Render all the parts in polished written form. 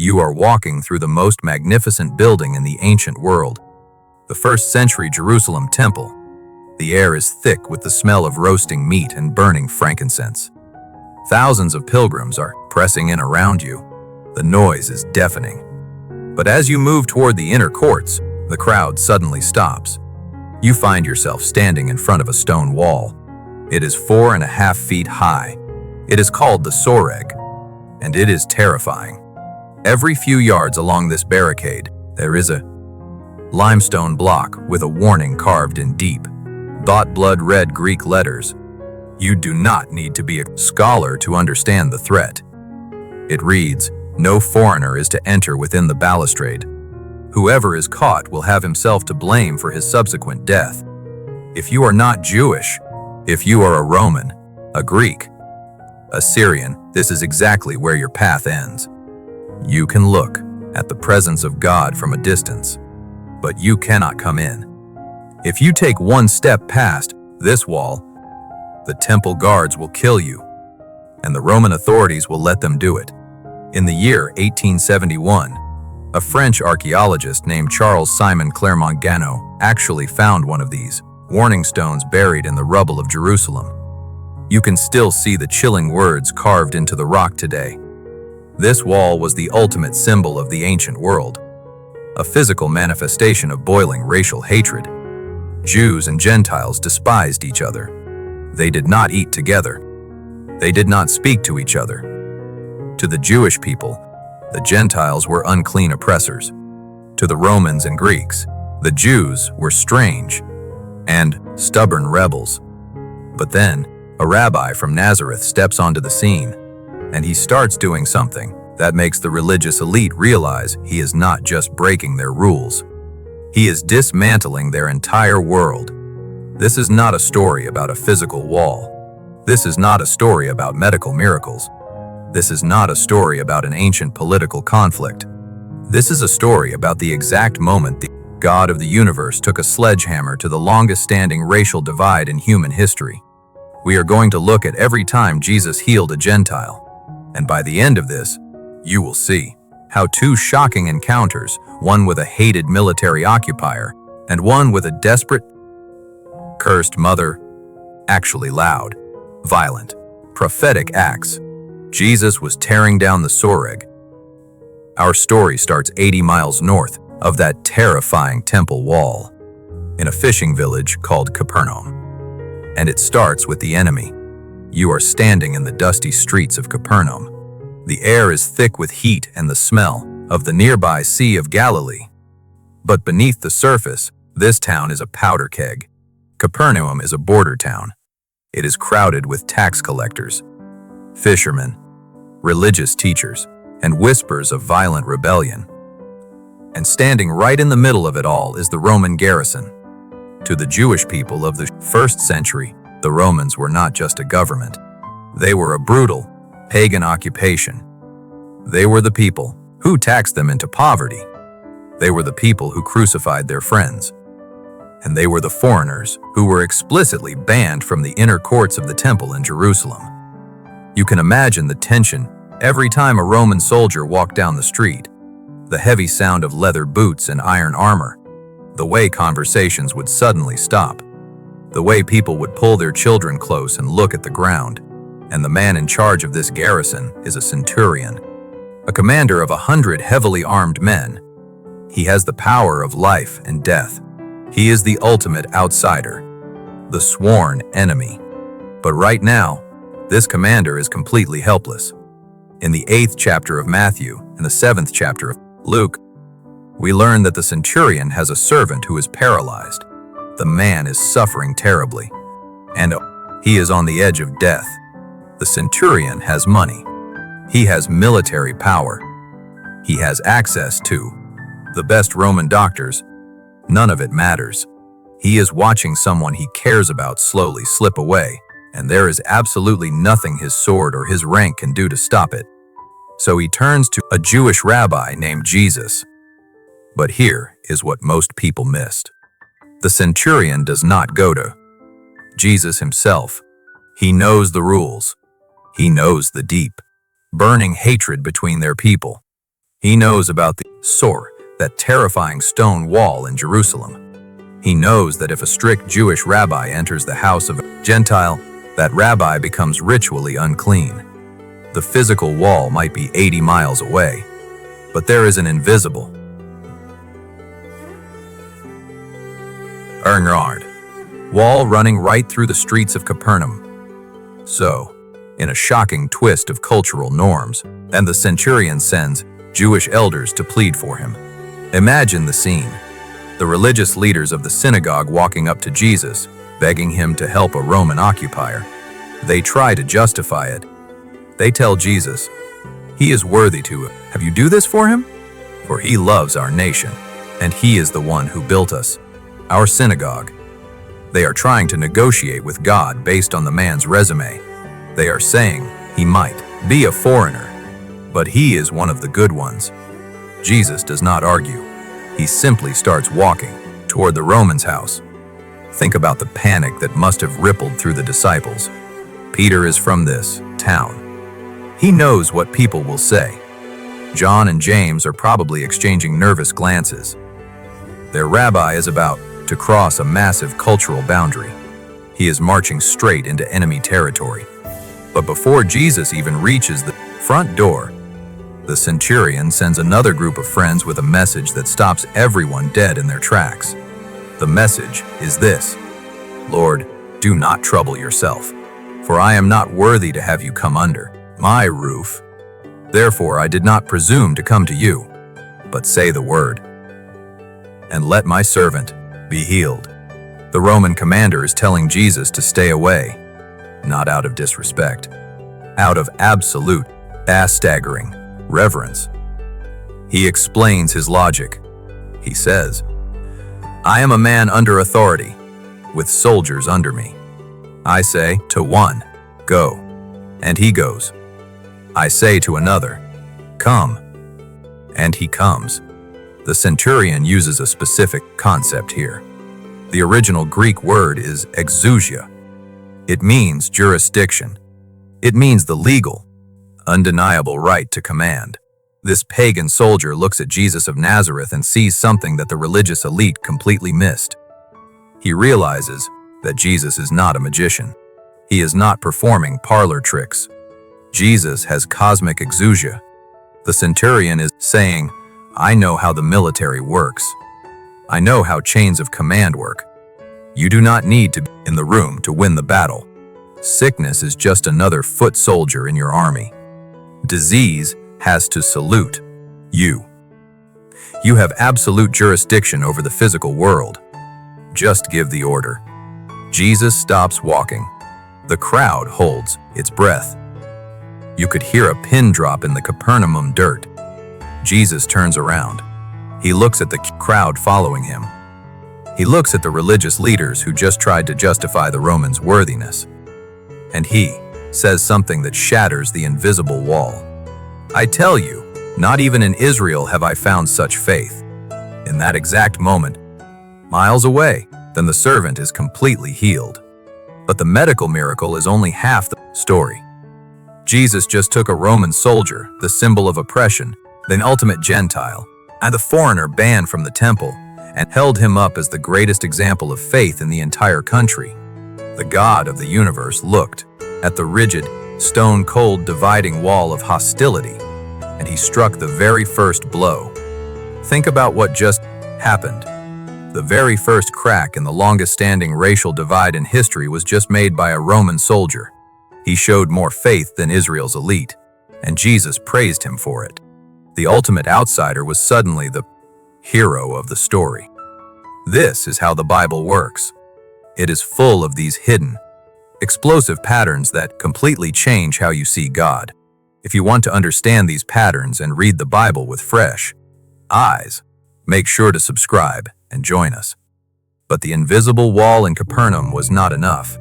You are walking through the most magnificent building in the ancient world, the first-century Jerusalem temple. The air is thick with the smell of roasting meat and burning frankincense. Thousands of pilgrims are pressing in around you. The noise is deafening. But as you move toward the inner courts, the crowd suddenly stops. You find yourself standing in front of a stone wall. It is 4.5 feet high. It is called the Soreg, and it is terrifying. Every few yards along this barricade, there is a limestone block with a warning carved in deep, blood red Greek letters. You do not need to be a scholar to understand the threat. It reads, "No foreigner is to enter within the balustrade. Whoever is caught will have himself to blame for his subsequent death. If you are not Jewish, if you are a Roman, a Greek, a Syrian, this is exactly where your path ends. You can look at the presence of God from a distance, but you cannot come in. If you take one step past this wall, the temple guards will kill you, and the Roman authorities will let them do it." In the year 1871, a French archaeologist named Charles Simon Clermont-Ganneau actually found one of these warning stones buried in the rubble of Jerusalem. You can still see the chilling words carved into the rock today. This wall was the ultimate symbol of the ancient world, a physical manifestation of boiling racial hatred. Jews and Gentiles despised each other. They did not eat together. They did not speak to each other. To the Jewish people, the Gentiles were unclean oppressors. To the Romans and Greeks, the Jews were strange and stubborn rebels. But then, a rabbi from Nazareth steps onto the scene, and he starts doing something that makes the religious elite realize he is not just breaking their rules. He is dismantling their entire world. This is not a story about a physical wall. This is not a story about medical miracles. This is not a story about an ancient political conflict. This is a story about the exact moment the God of the universe took a sledgehammer to the longest-standing racial divide in human history. We are going to look at every time Jesus healed a Gentile. And by the end of this, you will see how two shocking encounters, one with a hated military occupier and one with a desperate, cursed mother, actually loud, violent, prophetic acts. Jesus was tearing down the Soreg. Our story starts 80 miles north of that terrifying temple wall, in a fishing village called Capernaum. And it starts with the enemy. You are standing in the dusty streets of Capernaum. The air is thick with heat and the smell of the nearby Sea of Galilee. But beneath the surface, this town is a powder keg. Capernaum is a border town. It is crowded with tax collectors, fishermen, religious teachers, and whispers of violent rebellion. And standing right in the middle of it all is the Roman garrison. To the Jewish people of the first century, the Romans were not just a government. They were a brutal, pagan occupation. They were the people who taxed them into poverty. They were the people who crucified their friends. And they were the foreigners who were explicitly banned from the inner courts of the temple in Jerusalem. You can imagine the tension every time a Roman soldier walked down the street, the heavy sound of leather boots and iron armor, the way conversations would suddenly stop, the way people would pull their children close and look at the ground. And the man in charge of this garrison is a centurion, a commander of 100 heavily armed men. He has the power of life and death. He is the ultimate outsider, the sworn enemy. But right now, this commander is completely helpless. In the 8th chapter of Matthew and the 7th chapter of Luke, we learn that the centurion has a servant who is paralyzed. The man is suffering terribly, and he is on the edge of death. The centurion has money. He has military power. He has access to the best Roman doctors. None of it matters. He is watching someone he cares about slowly slip away, and there is absolutely nothing his sword or his rank can do to stop it. So he turns to a Jewish rabbi named Jesus. But here is what most people missed. The centurion does not go to Jesus himself. He knows the rules. He knows the deep, burning hatred between their people. He knows about the Soreg, that terrifying stone wall in Jerusalem. He knows that if a strict Jewish rabbi enters the house of a Gentile, that rabbi becomes ritually unclean. The physical wall might be 80 miles away, but there is an invisible wall running right through the streets of Capernaum. So, in a shocking twist of cultural norms, and the centurion sends Jewish elders to plead for him. Imagine the scene. The religious leaders of the synagogue walking up to Jesus, begging him to help a Roman occupier. They try to justify it. They tell Jesus, he is worthy to have you do this for him? For he loves our nation, and he is the one who built us, our synagogue. They are trying to negotiate with God based on the man's resume. They are saying he might be a foreigner, but he is one of the good ones. Jesus does not argue. He simply starts walking toward the Roman's house. Think about the panic that must have rippled through the disciples. Peter is from this town. He knows what people will say. John and James are probably exchanging nervous glances. Their rabbi is about to cross a massive cultural boundary. He is marching straight into enemy territory. But before Jesus even reaches the front door, the centurion sends another group of friends with a message that stops everyone dead in their tracks. The message is this: Lord, do not trouble yourself, for I am not worthy to have you come under my roof. Therefore I did not presume to come to you, but say the word, and let my servant be healed. The Roman commander is telling Jesus to stay away, not out of disrespect, out of absolute, staggering reverence. He explains his logic. He says, I am a man under authority, with soldiers under me. I say to one, go, and he goes. I say to another, come, and he comes. The centurion uses a specific concept here. The original Greek word is exousia. It means jurisdiction. It means the legal, undeniable right to command. This pagan soldier looks at Jesus of Nazareth and sees something that the religious elite completely missed. He realizes that Jesus is not a magician. He is not performing parlor tricks. Jesus has cosmic exousia. The centurion is saying, I know how the military works. I know how chains of command work. You do not need to be in the room to win the battle. Sickness is just another foot soldier in your army. Disease has to salute you. You have absolute jurisdiction over the physical world. Just give the order. Jesus stops walking. The crowd holds its breath. You could hear a pin drop in the Capernaum dirt. Jesus turns around. He looks at the crowd following him. He looks at the religious leaders who just tried to justify the Romans' worthiness. And he says something that shatters the invisible wall. I tell you, not even in Israel have I found such faith. In that exact moment, miles away, then the servant is completely healed. But the medical miracle is only half the story. Jesus just took a Roman soldier, the symbol of oppression, the ultimate Gentile, and the foreigner banned from the temple, and held him up as the greatest example of faith in the entire country. The God of the universe looked at the rigid, stone-cold dividing wall of hostility, and he struck the very first blow. Think about what just happened. The very first crack in the longest-standing racial divide in history was just made by a Roman soldier. He showed more faith than Israel's elite, and Jesus praised him for it. The ultimate outsider was suddenly the hero of the story. This is how the Bible works. It is full of these hidden, explosive patterns that completely change how you see God. If you want to understand these patterns and read the Bible with fresh eyes, make sure to subscribe and join us. But the invisible wall in Capernaum was not enough.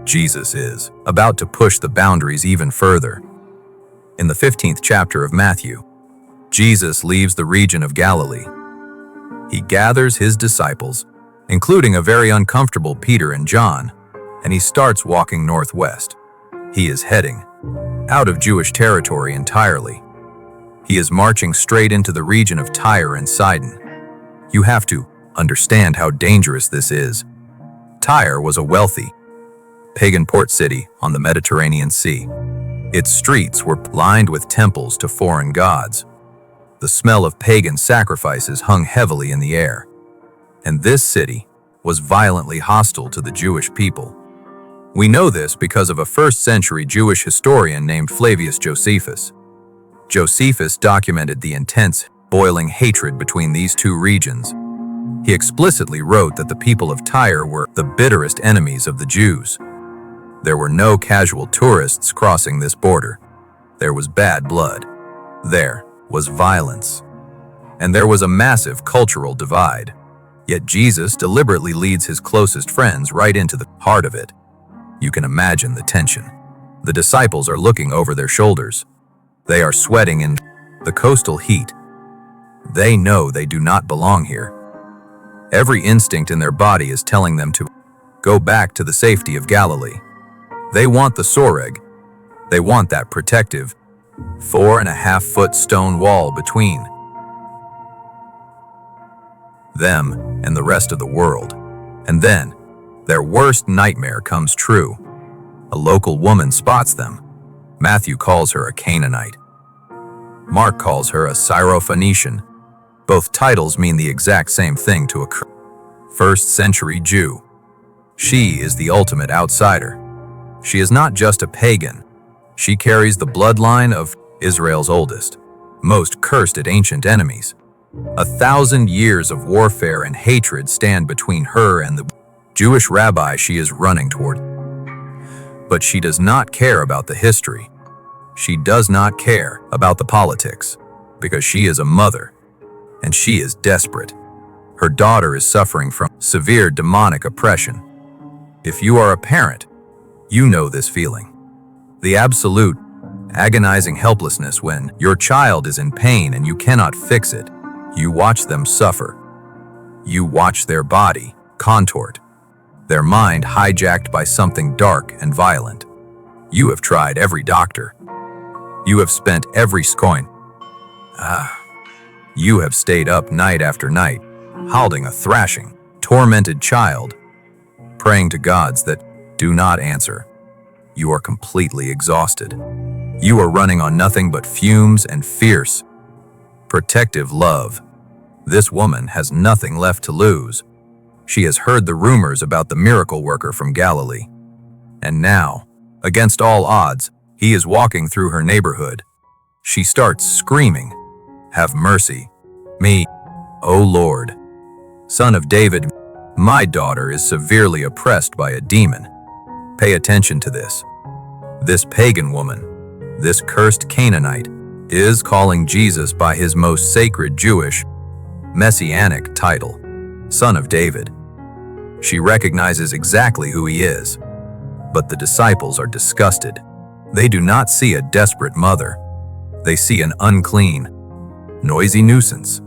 Jesus is about to push the boundaries even further. In the 15th chapter of Matthew, Jesus leaves the region of Galilee. He gathers his disciples, including a very uncomfortable Peter and John, and he starts walking northwest. He is heading out of Jewish territory entirely. He is marching straight into the region of Tyre and Sidon. You have to understand how dangerous this is. Tyre was a wealthy, pagan port city on the Mediterranean Sea. Its streets were lined with temples to foreign gods. The smell of pagan sacrifices hung heavily in the air. And this city was violently hostile to the Jewish people. We know this because of a first-century Jewish historian named Flavius Josephus. Josephus documented the intense, boiling hatred between these two regions. He explicitly wrote that the people of Tyre were the bitterest enemies of the Jews. There were no casual tourists crossing this border. There was bad blood. There was violence. And there was a massive cultural divide. Yet Jesus deliberately leads his closest friends right into the heart of it. You can imagine the tension. The disciples are looking over their shoulders. They are sweating in the coastal heat. They know they do not belong here. Every instinct in their body is telling them to go back to the safety of Galilee. They want the Soreg. They want that protective 4.5-foot stone wall between them and the rest of the world. And then, their worst nightmare comes true. A local woman spots them. Matthew calls her a Canaanite. Mark calls her a Syrophoenician. Both titles mean the exact same thing to a first-century Jew. She is the ultimate outsider. She is not just a pagan. She carries the bloodline of Israel's oldest, most cursed ancient enemies. 1,000 years of warfare and hatred stand between her and the Jewish rabbi she is running toward. But she does not care about the history. She does not care about the politics, because she is a mother, and she is desperate. Her daughter is suffering from severe demonic oppression. If you are a parent, you know this feeling. The absolute, agonizing helplessness when your child is in pain and you cannot fix it. You watch them suffer. You watch their body contort, their mind hijacked by something dark and violent. You have tried every doctor. You have spent every coin. You have stayed up night after night, holding a thrashing, tormented child, praying to gods that do not answer. You are completely exhausted. You are running on nothing but fumes and fierce, protective love. This woman has nothing left to lose. She has heard the rumors about the miracle worker from Galilee. And now, against all odds, he is walking through her neighborhood. She starts screaming, "Have mercy, me, O Lord, Son of David. My daughter is severely oppressed by a demon." Pay attention to this. This pagan woman, this cursed Canaanite, is calling Jesus by his most sacred Jewish, messianic title, Son of David. She recognizes exactly who he is. But the disciples are disgusted. They do not see a desperate mother. They see an unclean, noisy nuisance.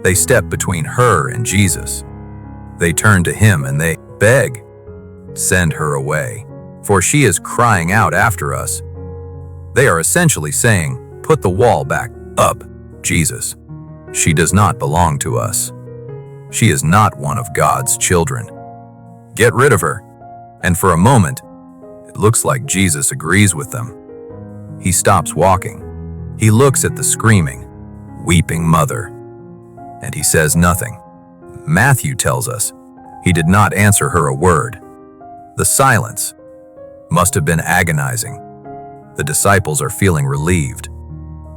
They step between her and Jesus. They turn to him and they beg, "Send her away, for she is crying out after us." They are essentially saying, "Put the wall back up, Jesus. She does not belong to us. She is not one of God's children. Get rid of her." And for a moment, it looks like Jesus agrees with them. He stops walking. He looks at the screaming, weeping mother, and he says nothing. Matthew tells us he did not answer her a word. The silence must have been agonizing. The disciples are feeling relieved.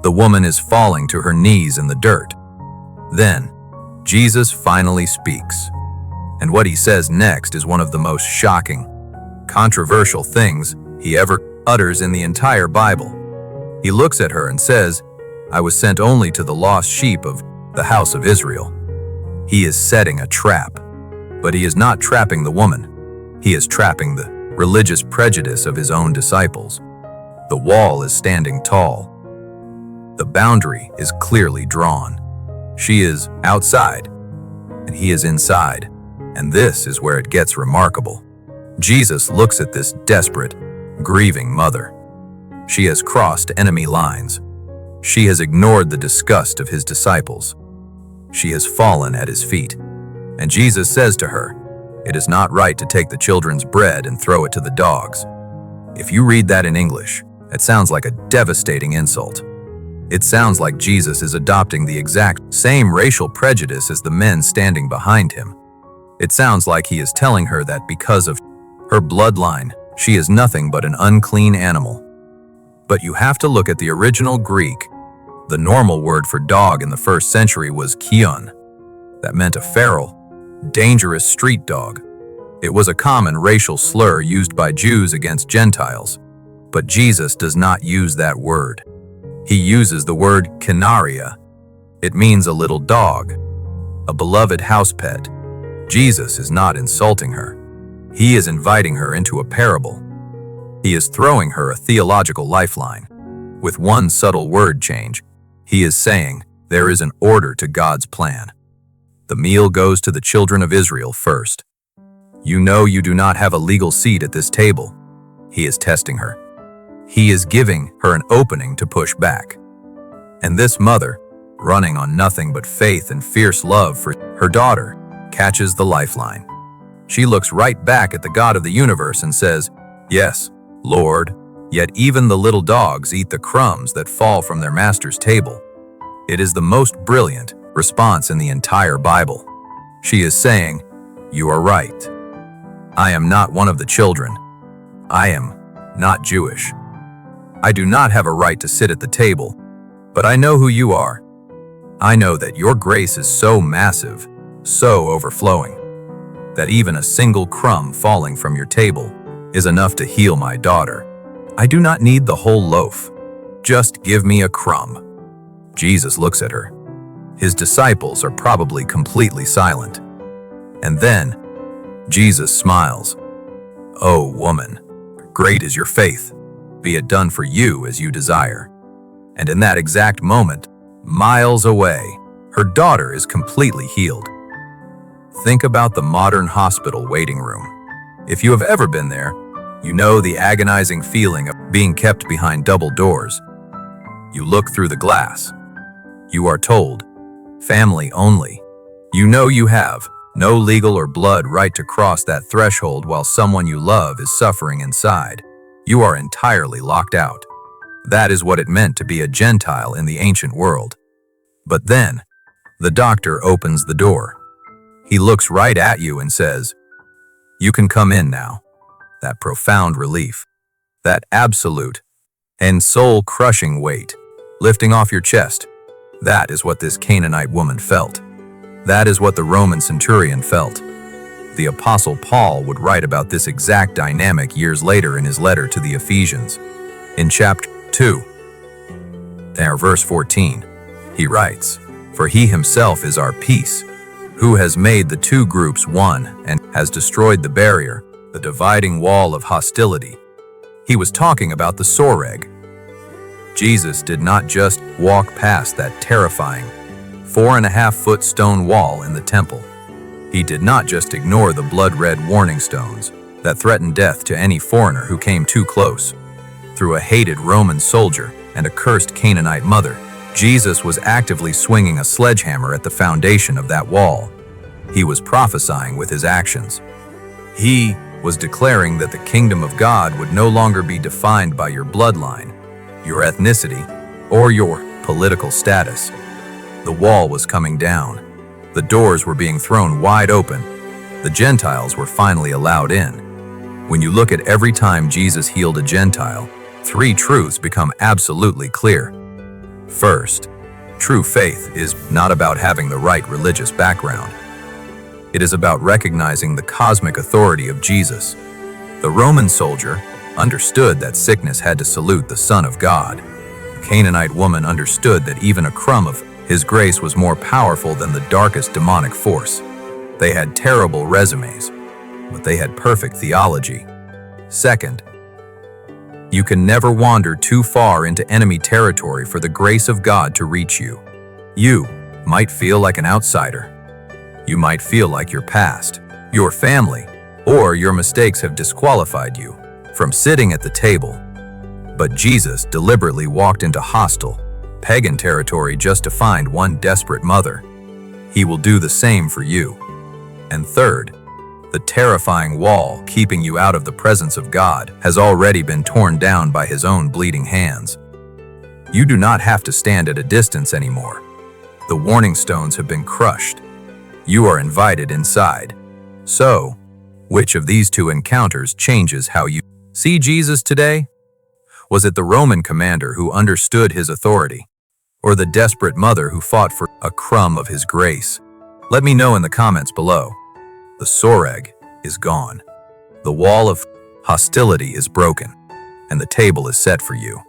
The woman is falling to her knees in the dirt. Then, Jesus finally speaks. And what he says next is one of the most shocking, controversial things he ever utters in the entire Bible. He looks at her and says, "I was sent only to the lost sheep of the house of Israel." He is setting a trap, but he is not trapping the woman. He is trapping the religious prejudice of his own disciples. The wall is standing tall. The boundary is clearly drawn. She is outside, and he is inside. And this is where it gets remarkable. Jesus looks at this desperate, grieving mother. She has crossed enemy lines. She has ignored the disgust of his disciples. She has fallen at his feet. And Jesus says to her, "It is not right to take the children's bread and throw it to the dogs." If you read that in English, it sounds like a devastating insult. It sounds like Jesus is adopting the exact same racial prejudice as the men standing behind him. It sounds like he is telling her that because of her bloodline, she is nothing but an unclean animal. But you have to look at the original Greek. The normal word for dog in the 1st century was kion. That meant a feral, dangerous street dog. It was a common racial slur used by Jews against Gentiles. But Jesus does not use that word. He uses the word canaria. It means a little dog, a beloved house pet. Jesus is not insulting her. He is inviting her into a parable. He is throwing her a theological lifeline. With one subtle word change, he is saying there is an order to God's plan. The meal goes to the children of Israel first. You know you do not have a legal seat at this table. He is testing her. He is giving her an opening to push back. And this mother, running on nothing but faith and fierce love for her daughter, catches the lifeline. She looks right back at the God of the universe and says, "Yes, Lord, yet even the little dogs eat the crumbs that fall from their master's table." It is the most brilliant response in the entire Bible. She is saying, "You are right. I am not one of the children. I am not Jewish. I do not have a right to sit at the table, but I know who you are. I know that your grace is so massive, so overflowing, that even a single crumb falling from your table is enough to heal my daughter. I do not need the whole loaf. Just give me a crumb." Jesus looks at her. His disciples are probably completely silent. And then, Jesus smiles. "Oh, woman, great is your faith. Be it done for you as you desire." And in that exact moment, miles away, her daughter is completely healed. Think about the modern hospital waiting room. If you have ever been there, you know the agonizing feeling of being kept behind double doors. You look through the glass. You are told, family only. You know you have no legal or blood right to cross that threshold while someone you love is suffering inside. You are entirely locked out. That is what it meant to be a Gentile in the ancient world. But then, the doctor opens the door. He looks right at you and says, "You can come in now." That profound relief, that absolute and soul-crushing weight lifting off your chest, that is what this Canaanite woman felt. That is what the Roman Centurion felt. The Apostle Paul would write about this exact dynamic years later in his letter to the Ephesians. In chapter 2, verse 14, he writes, "For he himself is our peace, who has made the two groups one and has destroyed the barrier, the dividing wall of hostility." He was talking about the Soreg. Jesus did not just walk past that terrifying 4.5-foot stone wall in the temple. He did not just ignore the blood-red warning stones that threatened death to any foreigner who came too close. Through a hated Roman soldier and a cursed Canaanite mother, Jesus was actively swinging a sledgehammer at the foundation of that wall. He was prophesying with his actions. He was declaring that the kingdom of God would no longer be defined by your bloodline, your ethnicity, or your political status. The wall was coming down. The doors were being thrown wide open. The Gentiles were finally allowed in. When you look at every time Jesus healed a Gentile, 3 truths become absolutely clear. First, true faith is not about having the right religious background. It is about recognizing the cosmic authority of Jesus. The Roman soldier understood that sickness had to salute the Son of God. The Canaanite woman understood that even a crumb of His grace was more powerful than the darkest demonic force. They had terrible resumes, but they had perfect theology. Second, you can never wander too far into enemy territory for the grace of God to reach you. You might feel like an outsider. You might feel like your past, your family, or your mistakes have disqualified you from sitting at the table. But Jesus deliberately walked into hostile, pagan territory just to find one desperate mother. He will do the same for you. And third, the terrifying wall keeping you out of the presence of God has already been torn down by his own bleeding hands. You do not have to stand at a distance anymore. The warning stones have been crushed. You are invited inside. So, which of these two encounters changes how you see Jesus today? Was it the Roman commander who understood his authority, or the desperate mother who fought for a crumb of his grace? Let me know in the comments below. The Soreg is gone. The wall of hostility is broken, and the table is set for you.